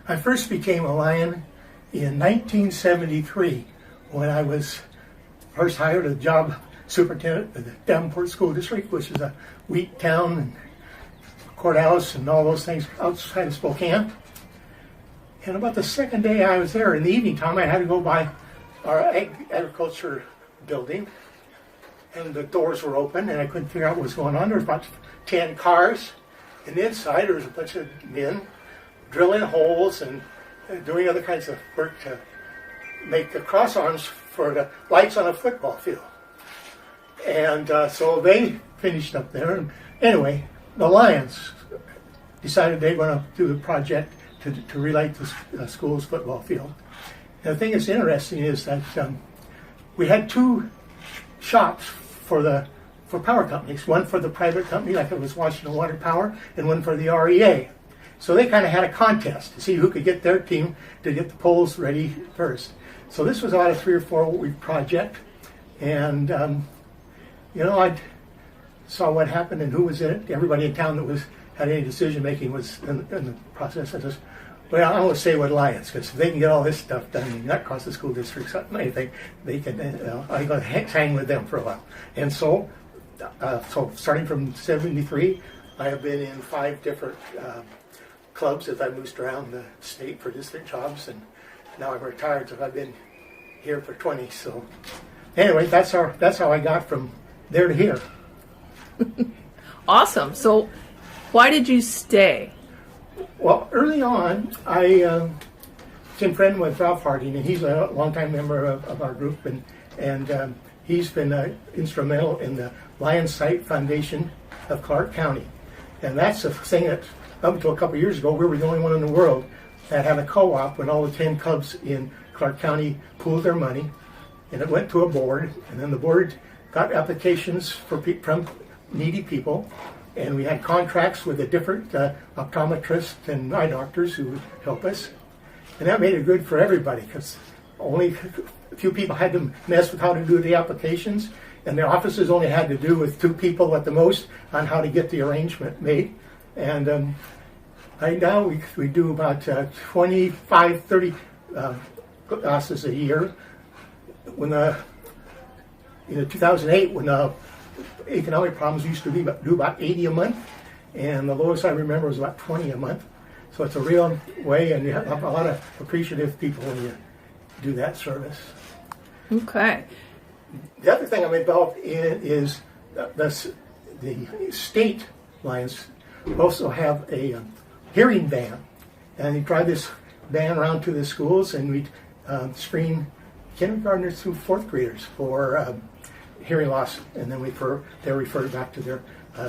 I first became a Lion in 1973 when I was first hired as job superintendent of the Davenport School District, which is a wheat town and courthouse and all those things outside of Spokane. And about the second day I was there, in the evening time, I had to go by our agriculture building, and the doors were open, and I couldn't figure out what was going on. There was about 10 cars, and inside there was a bunch of men drilling holes and doing other kinds of work to make the cross arms for the lights on a football field. And so they finished up there. And anyway, the Lions decided they were going to do the project to relight the school's football field. And the thing that's interesting is that we had two shops for power companies, one for the private company, like it was Washington Water Power, and one for the REA. So they kind of had a contest to see who could get their team to get the poles ready first. So this was about a 3 or 4 week project, and I saw what happened and who was in it. Everybody in town that had any decision making was in the process. I just, well, I won't say what Lions, because if they can get all this stuff done and not cost the school district anything, they can. I'm going to hang with them for a while. And so starting from '73, I have been in 5 different clubs as I moved around the state for district jobs, and now I'm retired, so I've been here for 20. So anyway, that's how I got from there to here. Awesome. So why did you stay? Well, early on, I became friend with Ralph Harding, and he's a longtime member of our group, and he's been instrumental in the Lions Site Foundation of Clark County. And that's a thing that, up until a couple of years ago, we were the only one in the world that had a co-op when all the 10 clubs in Clark County pooled their money, and it went to a board, and then the board got applications from needy people, and we had contracts with the different optometrists and eye doctors who would help us, and that made it good for everybody, because only a few people had to mess with how to do the applications, and the offices only had to do with 2 people at the most on how to get the arrangement made. And right now we do about 25, 30 classes a year. When in 2008, when economic problems used to do about 80 a month, and the lowest I remember was about 20 a month. So it's a real way, and you have a lot of appreciative people when you do that service. Okay. The other thing I'm involved in is the state Lions also have a hearing van, and they drive this van around to the schools, and we screen kindergartners through 4th graders for hearing loss, and then they're referred back to their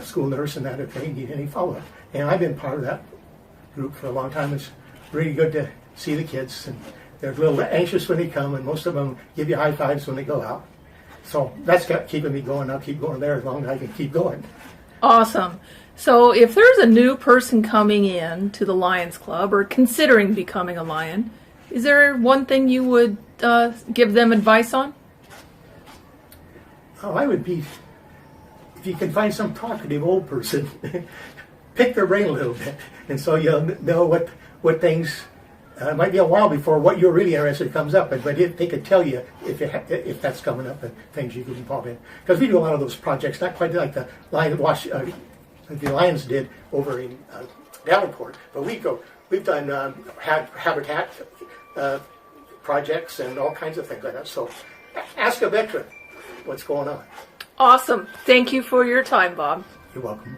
school nurse and that if they need any follow-up. And I've been part of that group for a long time. It's really good to see the kids, and they're a little anxious when they come, and most of them give you high fives when they go out. So that's keeping me going. I'll keep going there as long as I can keep going. Awesome. So if there's a new person coming in to the Lions Club or considering becoming a Lion, is there one thing you would give them advice on? Oh, I would be, if you can find some talkative old person, pick their brain a little bit, and so you'll know what things. It might be a while before what you're really interested in comes up, but they could tell you if that's coming up and things you get involved in. Because we do a lot of those projects, not quite like the Lions did over in Davenport, but we've done habitat projects and all kinds of things like that. So ask a veteran what's going on. Awesome. Thank you for your time, Bob. You're welcome.